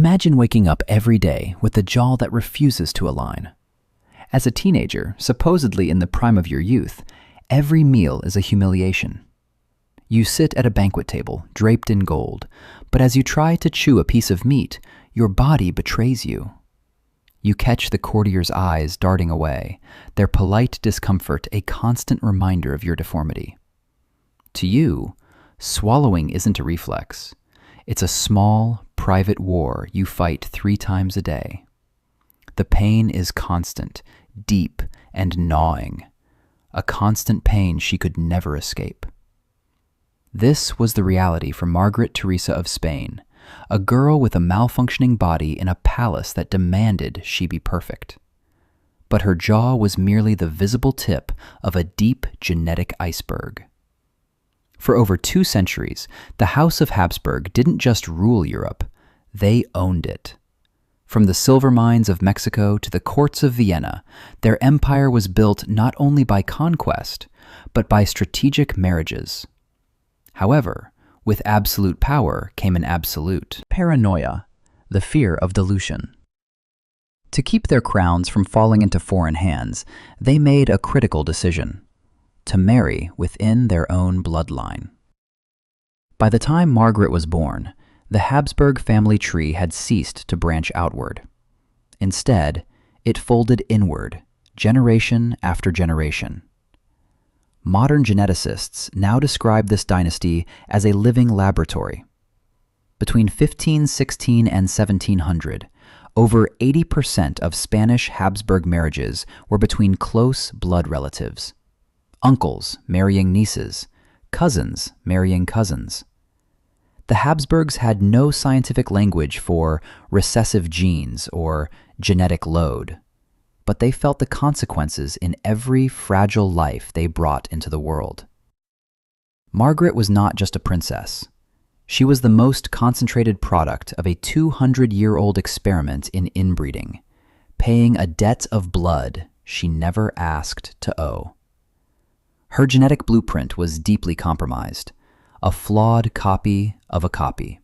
Imagine waking up every day with a jaw that refuses to align. As a teenager, supposedly in the prime of your youth, every meal is a humiliation. You sit at a banquet table, draped in gold, but as you try to chew a piece of meat, your body betrays you. You catch the courtier's eyes darting away, their polite discomfort a constant reminder of your deformity. To you, swallowing isn't a reflex. It's a small, private war you fight 3 times a day. The pain is constant, deep, and gnawing. A constant pain she could never escape. This was the reality for Margaret Teresa of Spain, a girl with a malfunctioning body in a palace that demanded she be perfect. But her jaw was merely the visible tip of a deep genetic iceberg. For over 2 centuries, the House of Habsburg didn't just rule Europe, they owned it. From the silver mines of Mexico to the courts of Vienna, their empire was built not only by conquest, but by strategic marriages. However, with absolute power came an absolute paranoia, the fear of dilution. To keep their crowns from falling into foreign hands, they made a critical decision: to marry within their own bloodline. By the time Margaret was born, the Habsburg family tree had ceased to branch outward. Instead, it folded inward, generation after generation. Modern geneticists now describe this dynasty as a living laboratory. Between 1516 and 1700, over 80% of Spanish Habsburg marriages were between close blood relatives. Uncles marrying nieces, cousins marrying cousins. The Habsburgs had no scientific language for recessive genes or genetic load, but they felt the consequences in every fragile life they brought into the world. Margaret was not just a princess. She was the most concentrated product of a 200-year-old experiment in inbreeding, paying a debt of blood she never asked to owe. Her genetic blueprint was deeply compromised, a flawed copy of a copy.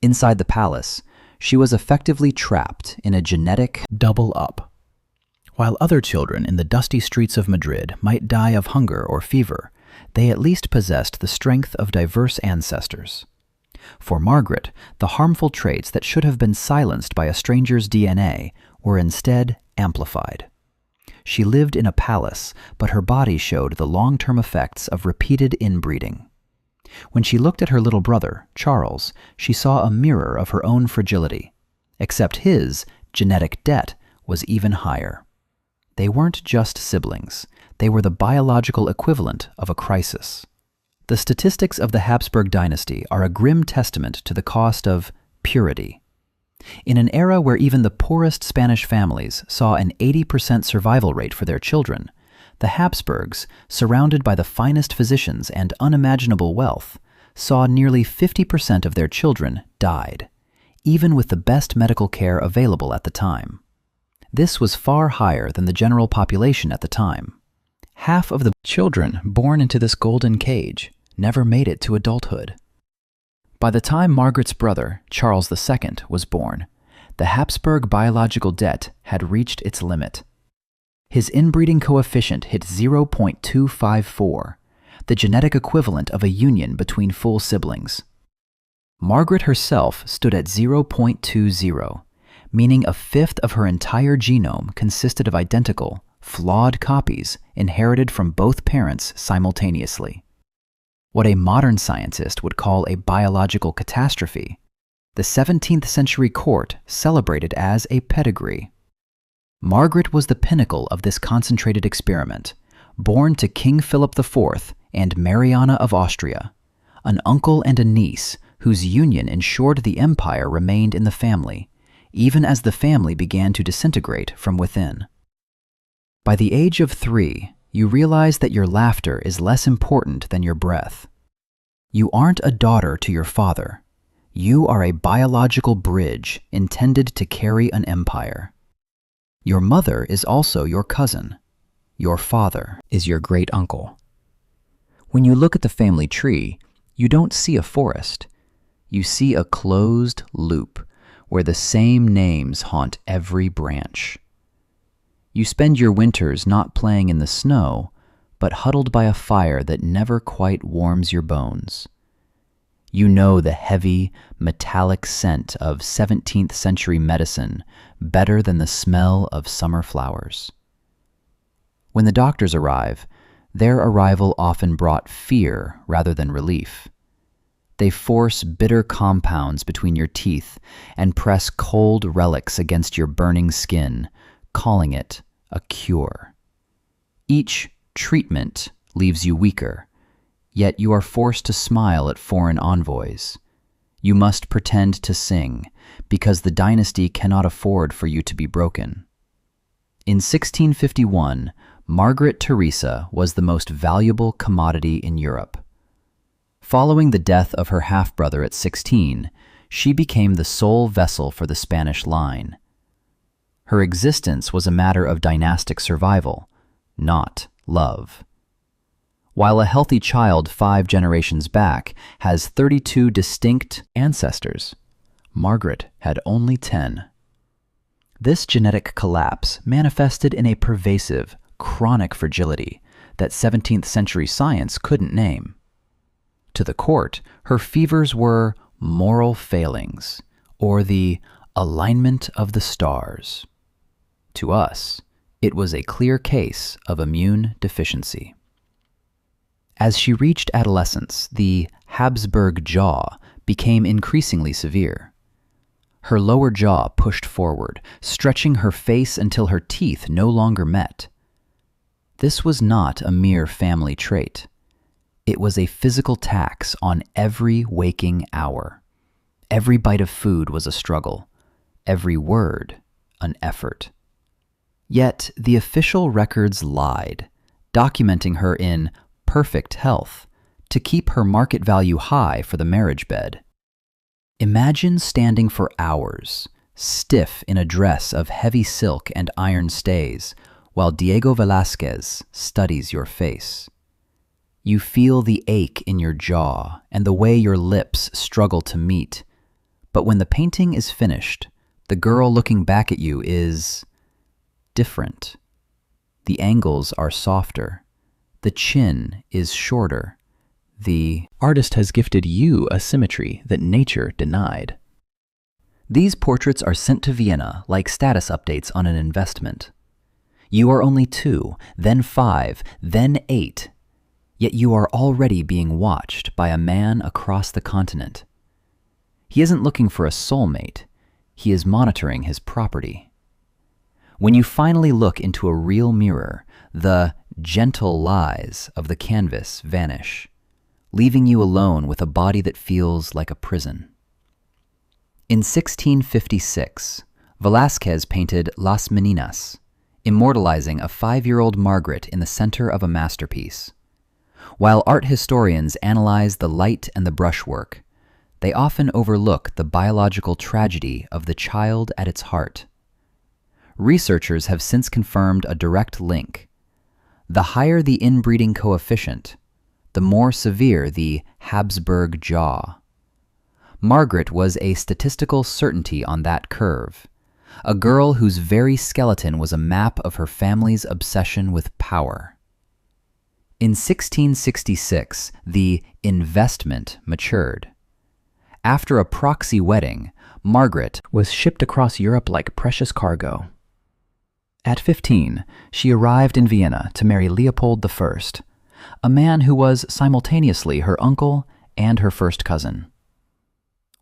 Inside the palace, she was effectively trapped in a genetic double up. While other children in the dusty streets of Madrid might die of hunger or fever, they at least possessed the strength of diverse ancestors. For Margaret, the harmful traits that should have been silenced by a stranger's DNA were instead amplified. She lived in a palace, but her body showed the long-term effects of repeated inbreeding. When she looked at her little brother, Charles, she saw a mirror of her own fragility, except his genetic debt was even higher. They weren't just siblings, they were the biological equivalent of a crisis. The statistics of the Habsburg dynasty are a grim testament to the cost of purity. In an era where even the poorest Spanish families saw an 80% survival rate for their children, the Habsburgs, surrounded by the finest physicians and unimaginable wealth, saw nearly 50% of their children died, even with the best medical care available at the time. This was far higher than the general population at the time. Half of the children born into this golden cage never made it to adulthood. By the time Margaret's brother, Charles II, was born, the Habsburg biological debt had reached its limit. His inbreeding coefficient hit 0.254, the genetic equivalent of a union between full siblings. Margaret herself stood at 0.20, meaning a fifth of her entire genome consisted of identical, flawed copies inherited from both parents simultaneously. What a modern scientist would call a biological catastrophe, the 17th century court celebrated as a pedigree. Margaret was the pinnacle of this concentrated experiment, born to King Philip IV and Mariana of Austria, an uncle and a niece whose union ensured the empire remained in the family, even as the family began to disintegrate from within. By the age of 3, you realize that your laughter is less important than your breath. You aren't a daughter to your father. You are a biological bridge intended to carry an empire. Your mother is also your cousin. Your father is your great uncle. When you look at the family tree, you don't see a forest. You see a closed loop, where the same names haunt every branch. You spend your winters not playing in the snow, but huddled by a fire that never quite warms your bones. You know the heavy, metallic scent of 17th century medicine better than the smell of summer flowers. When the doctors arrive, their arrival often brought fear rather than relief. They force bitter compounds between your teeth and press cold relics against your burning skin, calling it a cure. Each treatment leaves you weaker, yet you are forced to smile at foreign envoys. You must pretend to sing, because the dynasty cannot afford for you to be broken. In 1651, Margaret Teresa was the most valuable commodity in Europe. Following the death of her half-brother at 16, she became the sole vessel for the Spanish line. Her existence was a matter of dynastic survival, not love. While a healthy child 5 generations back has 32 distinct ancestors, Margaret had only 10. This genetic collapse manifested in a pervasive, chronic fragility that 17th century science couldn't name. To the court, her fevers were moral failings, or the alignment of the stars. To us, it was a clear case of immune deficiency. As she reached adolescence, the Habsburg jaw became increasingly severe. Her lower jaw pushed forward, stretching her face until her teeth no longer met. This was not a mere family trait. It was a physical tax on every waking hour. Every bite of food was a struggle, every word an effort. Yet the official records lied, documenting her in perfect health to keep her market value high for the marriage bed. Imagine standing for hours, stiff in a dress of heavy silk and iron stays, while Diego Velázquez studies your face. You feel the ache in your jaw and the way your lips struggle to meet. But when the painting is finished, the girl looking back at you is different. The angles are softer. The chin is shorter. The artist has gifted you a symmetry that nature denied. These portraits are sent to Vienna like status updates on an investment. You are only 2, then 5, then 8. Yet you are already being watched by a man across the continent. He isn't looking for a soulmate. He is monitoring his property. When you finally look into a real mirror, the gentle lies of the canvas vanish, leaving you alone with a body that feels like a prison. In 1656, Velázquez painted Las Meninas, immortalizing a 5-year-old Margaret in the center of a masterpiece. While art historians analyze the light and the brushwork, they often overlook the biological tragedy of the child at its heart. Researchers have since confirmed a direct link. The higher the inbreeding coefficient, the more severe the Habsburg jaw. Margaret was a statistical certainty on that curve, a girl whose very skeleton was a map of her family's obsession with power. In 1666, the investment matured. After a proxy wedding, Margaret was shipped across Europe like precious cargo. At 15, she arrived in Vienna to marry Leopold I, a man who was simultaneously her uncle and her first cousin.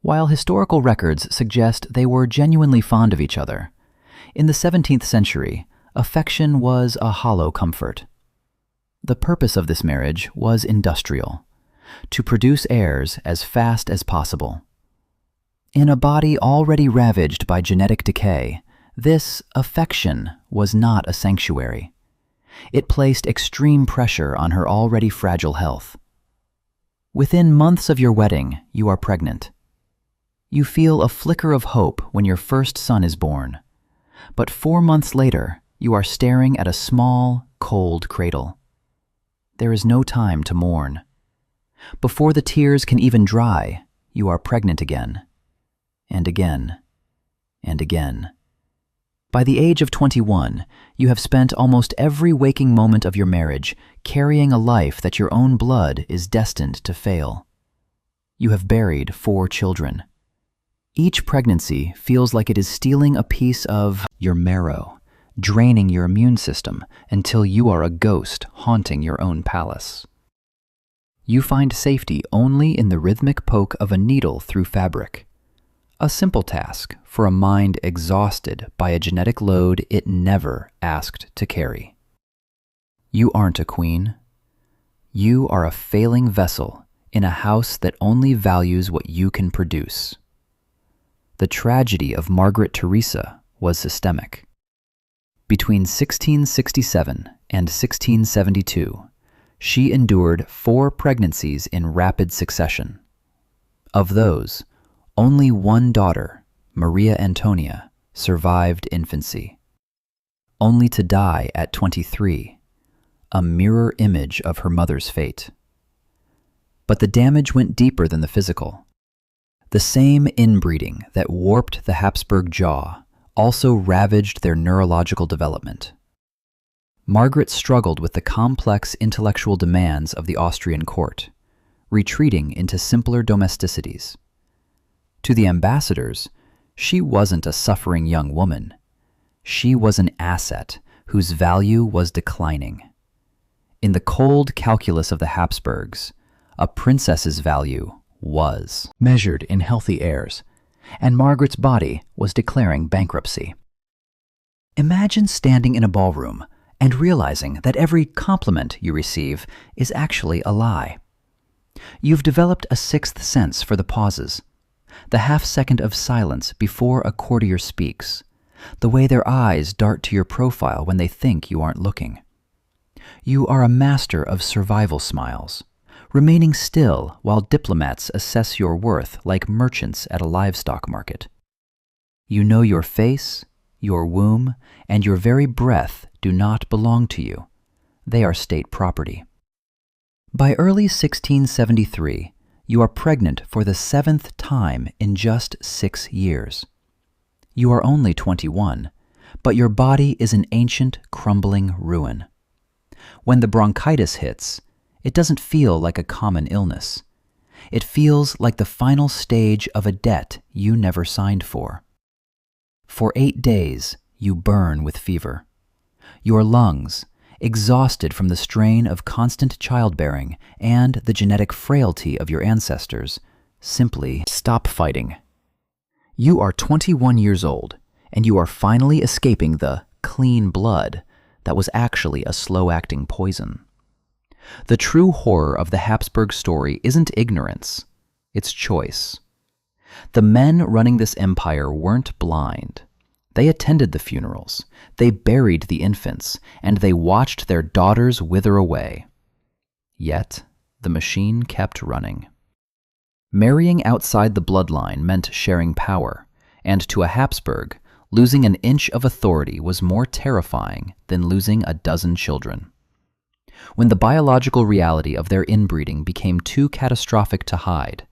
While historical records suggest they were genuinely fond of each other, in the 17th century, affection was a hollow comfort. The purpose of this marriage was industrial, to produce heirs as fast as possible. In a body already ravaged by genetic decay, this affection was not a sanctuary. It placed extreme pressure on her already fragile health. Within months of your wedding, you are pregnant. You feel a flicker of hope when your first son is born. But 4 months later, you are staring at a small, cold cradle. There is no time to mourn. Before the tears can even dry, you are pregnant again, and again, and again. By the age of 21, you have spent almost every waking moment of your marriage carrying a life that your own blood is destined to fail. You have buried 4 children. Each pregnancy feels like it is stealing a piece of your marrow, draining your immune system until you are a ghost haunting your own palace. You find safety only in the rhythmic poke of a needle through fabric. A simple task for a mind exhausted by a genetic load it never asked to carry. You aren't a queen. You are a failing vessel in a house that only values what you can produce. The tragedy of Margaret Teresa was systemic. Between 1667 and 1672, she endured 4 pregnancies in rapid succession. Of those, only one daughter, Maria Antonia, survived infancy, only to die at 23, a mirror image of her mother's fate. But the damage went deeper than the physical. The same inbreeding that warped the Habsburg jaw also ravaged their neurological development. Margaret struggled with the complex intellectual demands of the Austrian court, retreating into simpler domesticities. To the ambassadors, she wasn't a suffering young woman. She was an asset whose value was declining. In the cold calculus of the Habsburgs, a princess's value was measured in healthy heirs, and Margaret's body was declaring bankruptcy. Imagine standing in a ballroom and realizing that every compliment you receive is actually a lie. You've developed a 6th sense for the pauses, the half-second of silence before a courtier speaks, the way their eyes dart to your profile when they think you aren't looking. You are a master of survival smiles, remaining still while diplomats assess your worth like merchants at a livestock market. You know your face, your womb, and your very breath do not belong to you. They are state property. By early 1673, you are pregnant for the 7th time in just 6 years. You are only 21, but your body is an ancient, crumbling ruin. When the bronchitis hits, it doesn't feel like a common illness. It feels like the final stage of a debt you never signed for. For 8 days, you burn with fever. Your lungs, exhausted from the strain of constant childbearing and the genetic frailty of your ancestors, simply stop fighting. You are 21 years old, and you are finally escaping the clean blood that was actually a slow-acting poison. The true horror of the Habsburg story isn't ignorance, it's choice. The men running this empire weren't blind. They attended the funerals, they buried the infants, and they watched their daughters wither away. Yet, the machine kept running. Marrying outside the bloodline meant sharing power, and to a Habsburg, losing an inch of authority was more terrifying than losing a dozen children. When the biological reality of their inbreeding became too catastrophic to hide,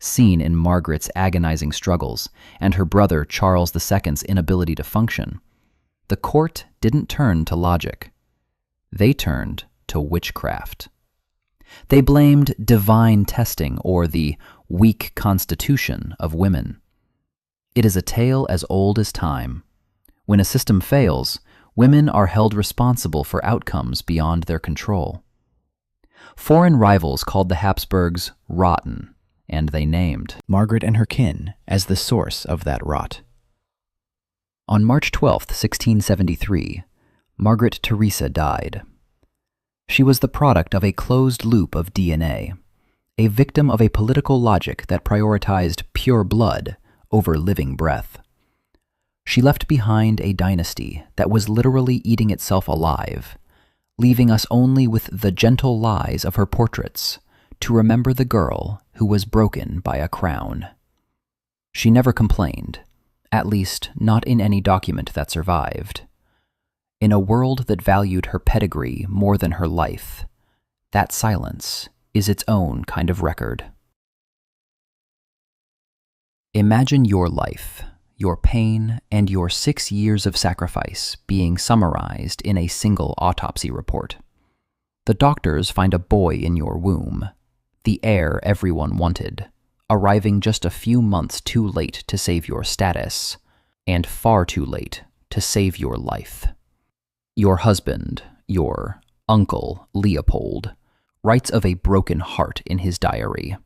seen in Margaret's agonizing struggles and her brother Charles II's inability to function, the court didn't turn to logic. They turned to witchcraft. They blamed divine testing or the weak constitution of women. It is a tale as old as time. When a system fails, women are held responsible for outcomes beyond their control. Foreign rivals called the Habsburgs rotten, and they named Margaret and her kin as the source of that rot. On March 12, 1673, Margaret Teresa died. She was the product of a closed loop of DNA, a victim of a political logic that prioritized pure blood over living breath. She left behind a dynasty that was literally eating itself alive, leaving us only with the gentle lies of her portraits to remember the girl who was broken by a crown. She never complained, at least not in any document that survived. In a world that valued her pedigree more than her life, that silence is its own kind of record. Imagine your life, your pain, and your 6 years of sacrifice being summarized in a single autopsy report. The doctors find a boy in your womb, the heir everyone wanted, arriving just a few months too late to save your status, and far too late to save your life. Your husband, your uncle Leopold, writes of a broken heart in his diary.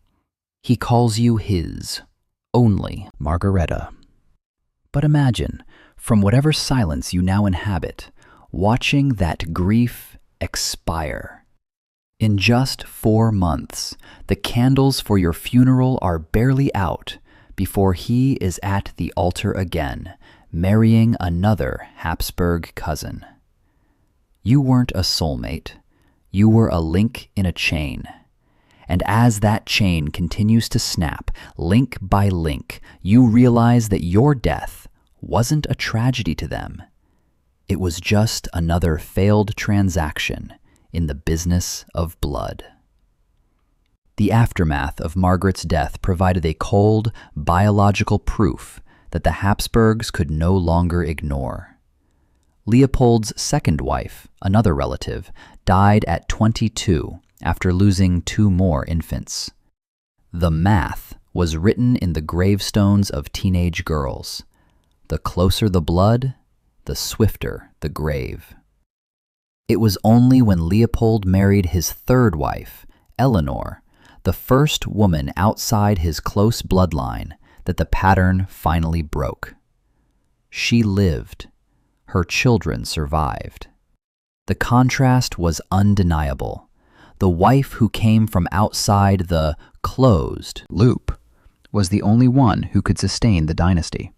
He calls you his only Margareta. But imagine, from whatever silence you now inhabit, watching that grief expire. In just 4 months, the candles for your funeral are barely out before he is at the altar again, marrying another Habsburg cousin. You weren't a soulmate. You were a link in a chain. And as that chain continues to snap, link by link, you realize that your death wasn't a tragedy to them. It was just another failed transaction in the business of blood. The aftermath of Margaret's death provided a cold, biological proof that the Habsburgs could no longer ignore. Leopold's second wife, another relative, died at 22 after losing 2 more infants. The math was written in the gravestones of teenage girls. The closer the blood, the swifter the grave. It was only when Leopold married his third wife, Eleanor, the first woman outside his close bloodline, that the pattern finally broke. She lived. Her children survived. The contrast was undeniable. The wife who came from outside the closed loop was the only one who could sustain the dynasty.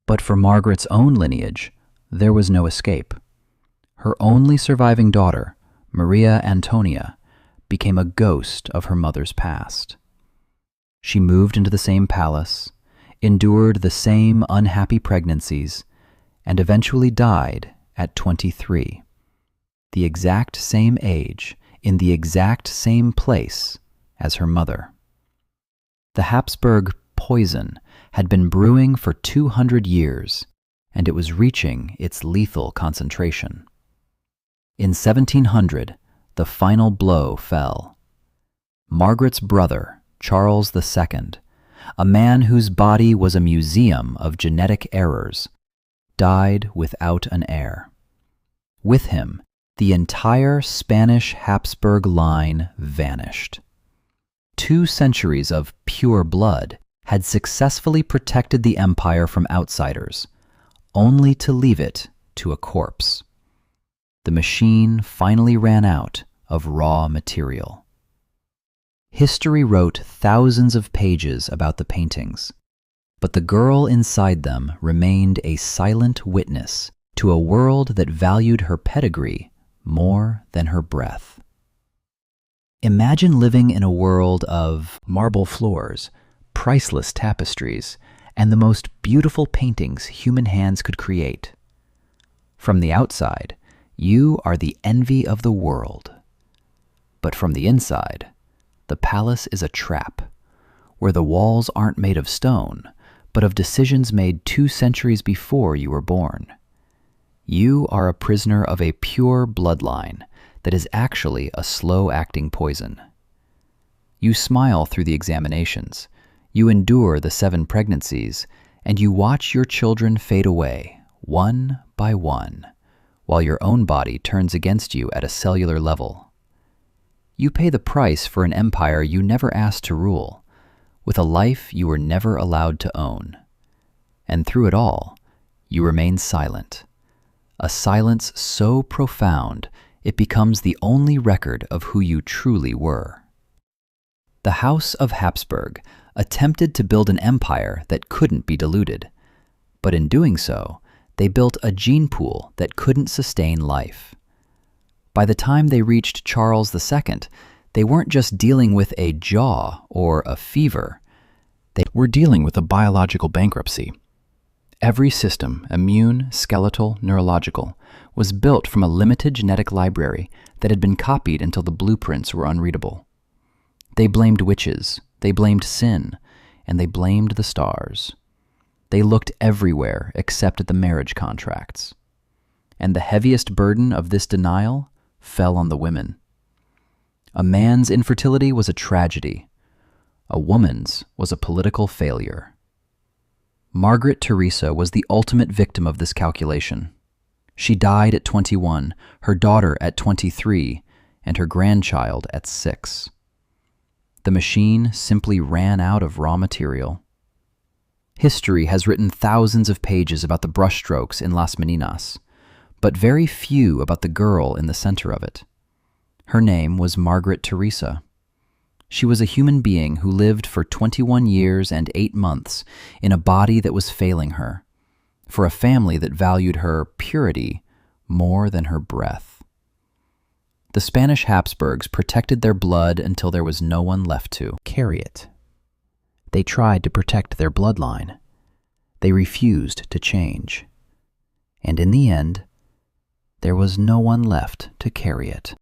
But for Margaret's own lineage, there was no escape. Her only surviving daughter, Maria Antonia, became a ghost of her mother's past. She moved into the same palace, endured the same unhappy pregnancies, and eventually died at 23, the exact same age, in the exact same place as her mother. The Habsburg poison had been brewing for 200 years, and it was reaching its lethal concentration. In 1700, the final blow fell. Margaret's brother, Charles II, a man whose body was a museum of genetic errors, died without an heir. With him, the entire Spanish Habsburg line vanished. 2 centuries of pure blood had successfully protected the empire from outsiders, only to leave it to a corpse. The machine finally ran out of raw material. History wrote thousands of pages about the paintings, but the girl inside them remained a silent witness to a world that valued her pedigree more than her breath. Imagine living in a world of marble floors, priceless tapestries, and the most beautiful paintings human hands could create. From the outside, you are the envy of the world. But from the inside, the palace is a trap, where the walls aren't made of stone, but of decisions made 2 centuries before you were born. You are a prisoner of a pure bloodline that is actually a slow-acting poison. You smile through the examinations, you endure the 7 pregnancies, and you watch your children fade away, one by one, while your own body turns against you at a cellular level. You pay the price for an empire you never asked to rule, with a life you were never allowed to own. And through it all, you remain silent. A silence so profound, it becomes the only record of who you truly were. The House of Habsburg attempted to build an empire that couldn't be diluted, but in doing so, they built a gene pool that couldn't sustain life. By the time they reached Charles II, they weren't just dealing with a jaw or a fever. They were dealing with a biological bankruptcy. Every system, immune, skeletal, neurological, was built from a limited genetic library that had been copied until the blueprints were unreadable. They blamed witches, they blamed sin, and they blamed the stars. They looked everywhere except at the marriage contracts. And the heaviest burden of this denial fell on the women. A man's infertility was a tragedy. A woman's was a political failure. Margaret Teresa was the ultimate victim of this calculation. She died at 21, her daughter at 23, and her grandchild at 6. The machine simply ran out of raw material. History has written thousands of pages about the brushstrokes in Las Meninas, but very few about the girl in the center of it. Her name was Margaret Teresa. She was a human being who lived for 21 years and 8 months in a body that was failing her, for a family that valued her purity more than her breath. The Spanish Habsburgs protected their blood until there was no one left to carry it. They tried to protect their bloodline. They refused to change. And in the end, there was no one left to carry it.